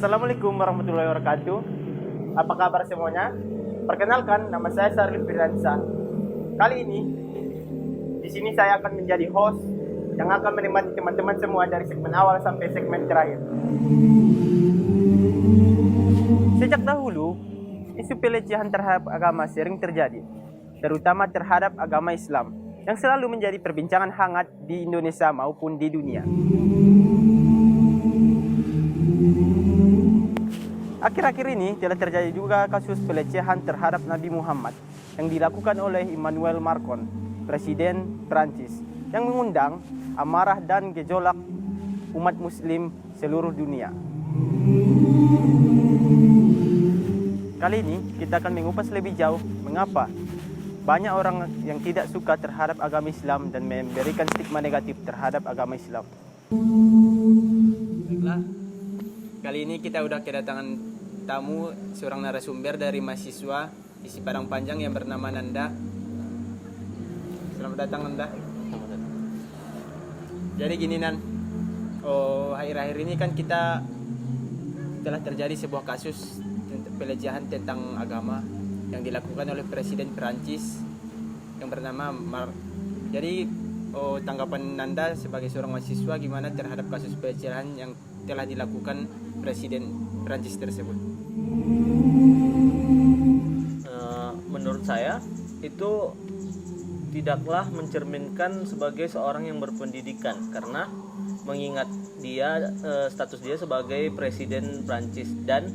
Assalamualaikum warahmatullahi wabarakatuh. Apa kabar semuanya? Perkenalkan, nama saya Sarli Firdansa. Kali ini, di sini saya akan menjadi host yang akan menemani teman-teman semua dari segmen awal sampai segmen terakhir. Sejak dahulu, isu pelecehan terhadap agama sering terjadi, terutama terhadap agama Islam, yang selalu menjadi perbincangan hangat di Indonesia maupun di dunia. Akhir-akhir ini telah terjadi juga kasus pelecehan terhadap Nabi Muhammad yang dilakukan oleh Emmanuel Macron, Presiden Prancis, yang mengundang amarah dan gejolak umat muslim seluruh dunia. Kali ini kita akan mengupas lebih jauh mengapa banyak orang yang tidak suka terhadap agama Islam dan memberikan stigma negatif terhadap agama Islam. Baiklah, kali ini kita udah kedatangan tamu, seorang narasumber dari mahasiswa isi Padang Panjang yang bernama Nanda. Selamat datang Nanda. Jadi gini Nan, akhir-akhir ini kan kita telah terjadi sebuah kasus pelecehan tentang agama yang dilakukan oleh Presiden Perancis yang bernama Jadi tanggapan Nanda sebagai seorang mahasiswa gimana terhadap kasus pelecehan yang telah dilakukan Presiden Perancis tersebut? Menurut saya itu tidaklah mencerminkan sebagai seorang yang berpendidikan, karena mengingat dia status dia sebagai Presiden Prancis dan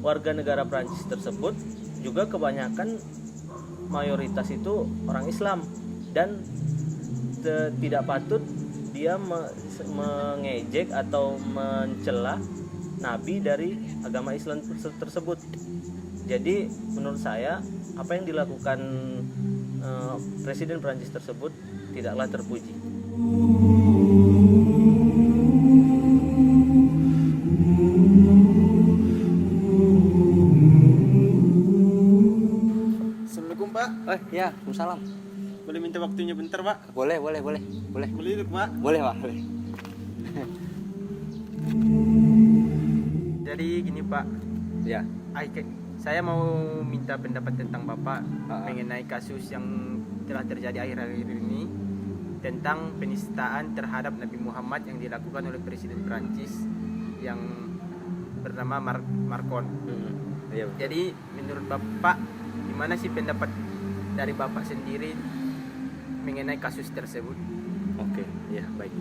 warga negara Prancis tersebut juga kebanyakan mayoritas itu orang Islam, dan tidak patut dia mengejek atau mencela nabi dari agama Islam tersebut. Jadi menurut saya apa yang dilakukan Presiden Prancis tersebut tidaklah terpuji. Assalamualaikum Pak. Ya, Waalaikumsalam. Boleh minta waktunya bentar Pak? Boleh. Boleh duduk Pak? Boleh, Pak. Boleh. Jadi gini Pak, Ya. saya mau minta pendapat tentang Bapak mengenai kasus yang telah terjadi akhir-akhir ini tentang penistaan terhadap Nabi Muhammad yang dilakukan oleh Presiden Prancis yang bernama Macron. Iya. Jadi menurut Bapak, gimana sih pendapat dari Bapak sendiri mengenai kasus tersebut? Oke, ya baik.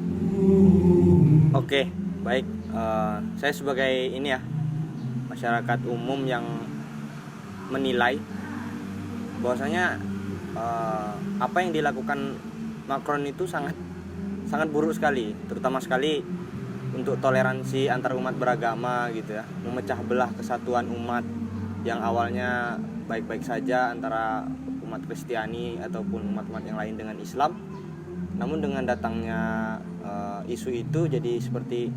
Oke, baik. Saya sebagai masyarakat umum yang menilai bahwasanya apa yang dilakukan Macron itu sangat buruk sekali, terutama sekali untuk toleransi antar umat beragama gitu ya, memecah belah kesatuan umat yang awalnya baik-baik saja antara umat Kristiani ataupun umat-umat yang lain dengan Islam. Namun dengan datangnya isu itu jadi seperti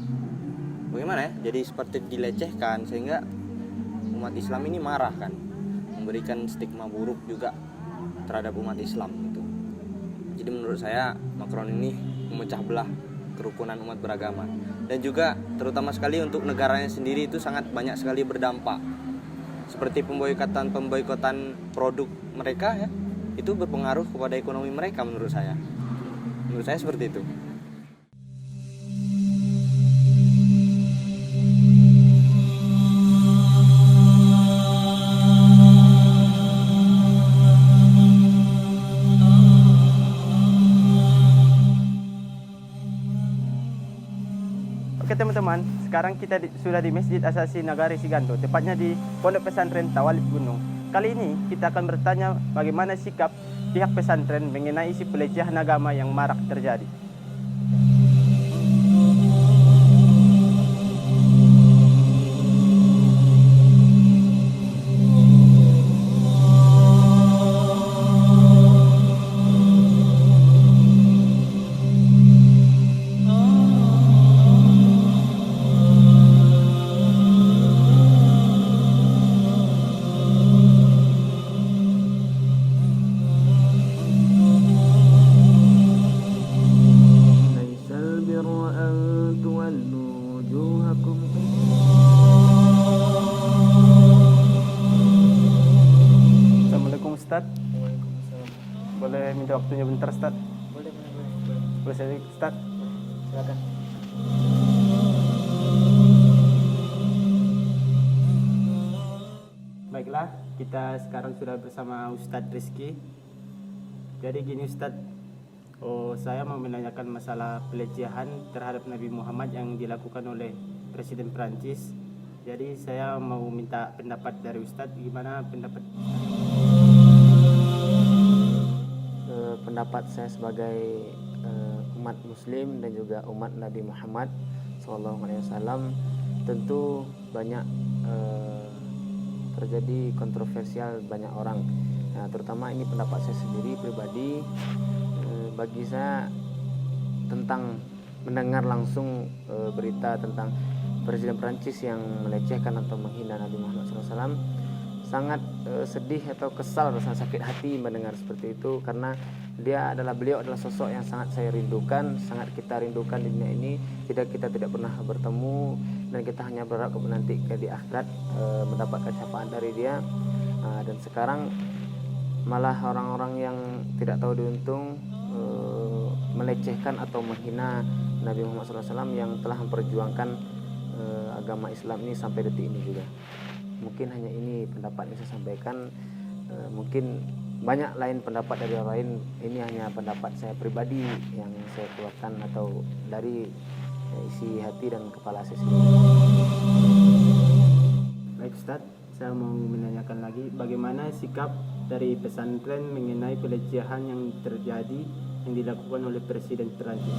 bagaimana ya? Jadi seperti dilecehkan sehingga umat Islam ini marah kan, memberikan stigma buruk juga terhadap umat Islam gitu. Jadi menurut saya Macron ini memecah belah kerukunan umat beragama, dan juga terutama sekali untuk negaranya sendiri itu sangat banyak sekali berdampak. Seperti pemboikotan produk mereka ya, itu berpengaruh kepada ekonomi mereka menurut saya. Menurut saya seperti itu. Oke teman-teman, sekarang kita sudah di Masjid Asasi Nagari Sigando, tepatnya di Pondok Pesantren Tawalib Gunung. Kali ini kita akan bertanya bagaimana sikap pihak pesantren mengenai isu pelecehan agama yang marak terjadi. البر أن تولوا وجوهكم Ustaz. Boleh minta waktunya bentar Ustaz? Boleh. Boleh saya Ustaz? Silakan. Baiklah, kita sekarang sudah bersama Ustadz Rizky. Jadi gini Ustadz, saya mau menanyakan masalah pelecehan terhadap Nabi Muhammad yang dilakukan oleh Presiden Prancis. Jadi saya mau minta pendapat dari Ustadz, gimana pendapat? Pendapat saya sebagai umat Muslim dan juga umat Nabi Muhammad SAW, tentu banyak terjadi kontroversial banyak orang. Nah, terutama ini pendapat saya sendiri pribadi. Bagi saya tentang mendengar langsung berita tentang Presiden Prancis yang melecehkan atau menghina Nabi Muhammad SAW, sangat sedih atau kesal, rasa sakit hati mendengar seperti itu, karena beliau adalah sosok yang sangat saya rindukan, sangat kita rindukan di dunia ini. Kita tidak pernah bertemu, dan kita hanya berharap nanti di akhirat mendapatkan syafaat dari dia. Dan sekarang malah orang-orang yang tidak tahu diuntung melecehkan atau menghina Nabi Muhammad SAW yang telah memperjuangkan agama Islam ini sampai detik ini juga. Mungkin hanya ini pendapat yang saya sampaikan. Mungkin banyak lain pendapat dari orang lain. Ini hanya pendapat saya pribadi yang saya keluarkan atau dari isi hati dan kepala saya sendiri. Baik Ustadz, saya mau menanyakan lagi, bagaimana sikap dari pesantren mengenai pelecehan yang terjadi yang dilakukan oleh Presiden Prancis?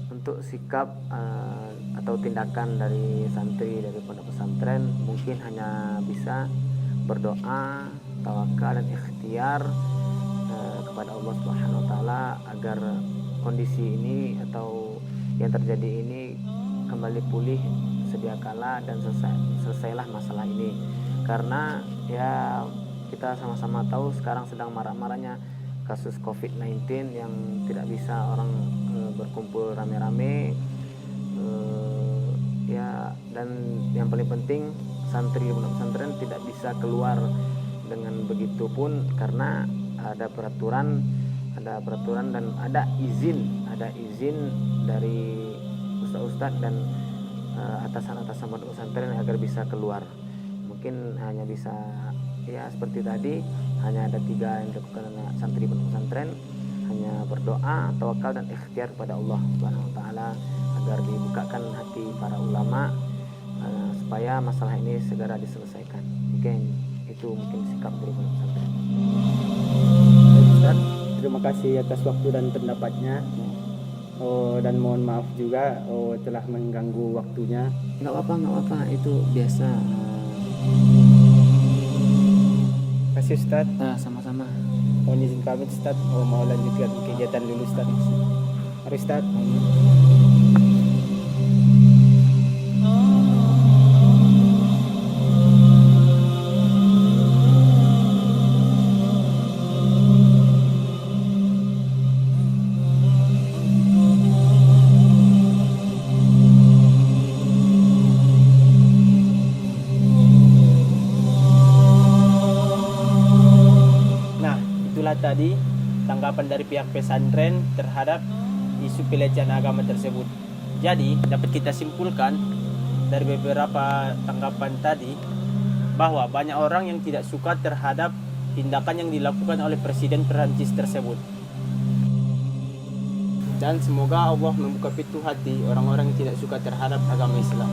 Untuk sikap atau tindakan dari santri dari pondok pesantren mungkin hanya bisa berdoa, tawakal dan ikhtiar kepada Allah Subhanahu wa taala agar kondisi ini atau yang terjadi ini kembali pulih sedia kala dan selesailah masalah ini. Karena ya kita sama-sama tahu sekarang sedang marak-maraknya kasus COVID-19 yang tidak bisa orang berkumpul rame-rame, ya, dan yang paling penting santri pondok pesantren tidak bisa keluar dengan begitu pun, karena ada peraturan dan ada izin dari ustaz-ustaz dan atasan-atasan pondok pesantren agar bisa keluar. Mungkin hanya bisa ya seperti tadi, hanya ada 3 yang dilakukan oleh santri pondok pesantren, hanya berdoa, tawakal dan ikhtiar kepada Allah Subhanahu wa taala agar dibukakan hati para ulama supaya masalah ini segera diselesaikan. Mungkin itu sikap dari pondok pesantren. Ustaz, terima kasih atas waktu dan pendapatnya. Dan mohon maaf juga telah mengganggu waktunya. Nggak apa-apa, itu biasa. Terima kasih Ustaz. Sama-sama. Mohon izin pamit Ustaz, mau lanjutkan kegiatan dulu Ustaz. Mari Ustaz. Tadi tanggapan dari pihak pesantren terhadap isu pelecehan agama tersebut. Jadi dapat kita simpulkan dari beberapa tanggapan tadi bahwa banyak orang yang tidak suka terhadap tindakan yang dilakukan oleh Presiden Prancis tersebut. Dan semoga Allah membuka pintu hati orang-orang yang tidak suka terhadap agama Islam.